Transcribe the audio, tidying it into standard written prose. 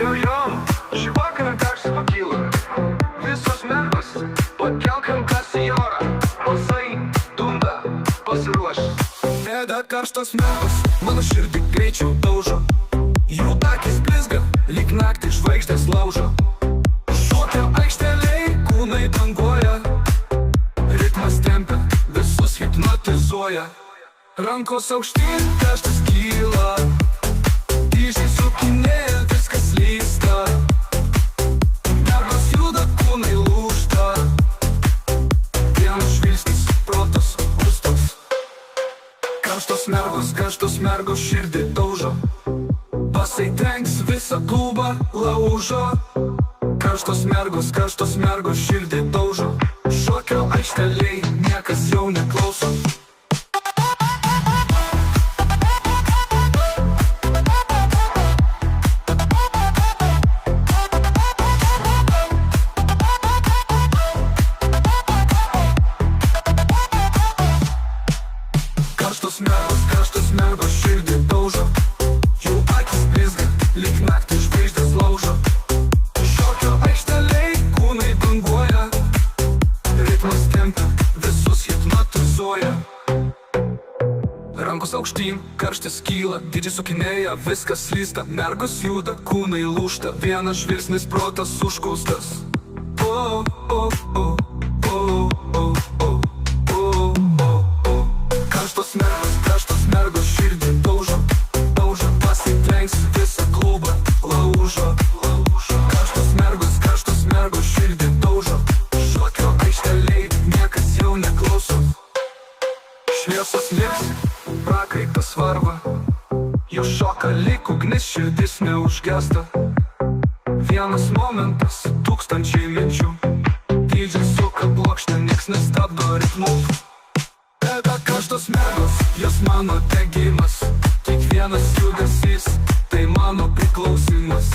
Jom, šį vakarą garsiai pakyla visos mergos, pakelkam klasę į orą. Balsai dunda, pasiruoš. Ėda karštos mergos, mano širdį greičiau daužo. Jų akys blizga, lyg naktį žvaigždės laužo. Šokio aikšteliai, kūnai banguoja. Ritmas tempia, visus hipnotizuoja. Rankos aukštyn, karštas kyla. Tyžiai sukinėja, viskas lysta. Mergos juda, kūnai lūžta. Vienas žvilgsnis, protas rūstos. Karštos mergos širdį daužo. Basai trenks, visą klubą laužo. Karštos mergos širdį daužo. Šokio aikšteliai, niekas jau neklauso. Karštos mergos širdį daužo. Jų akys blizga, lyg naktį žvaigždės laužo. Šokio aikšteliai, kūnai banguoja. Ritmas tempia, visus hipnotizuoja. Rankos aukštyn, karštis kyla. Didžiai sukinėja, viskas slysta. Mergos juda, kūnai lūžta. Vienas žvilgsnis, protas užkaustas. Oh, oh, oh, oh, oh, oh. Karštos mergos širdį daužo. Pasitrenks, visą klubą laužo. Karštos mergos širdį daužo. Šokio aikšteliai, niekas jau neklauso. Šviesos liepsi, prakaitas varva. Jo šoka lyg ugnis, širdis neužgesta. Vienas momentas, tūkstančiai minčių. Dydžiai suka blokštę, nieks nestabdo ritmų. Ėda karštos mergos, jos mano degimas. Kiekvienas judesys, tai mano priklausimas.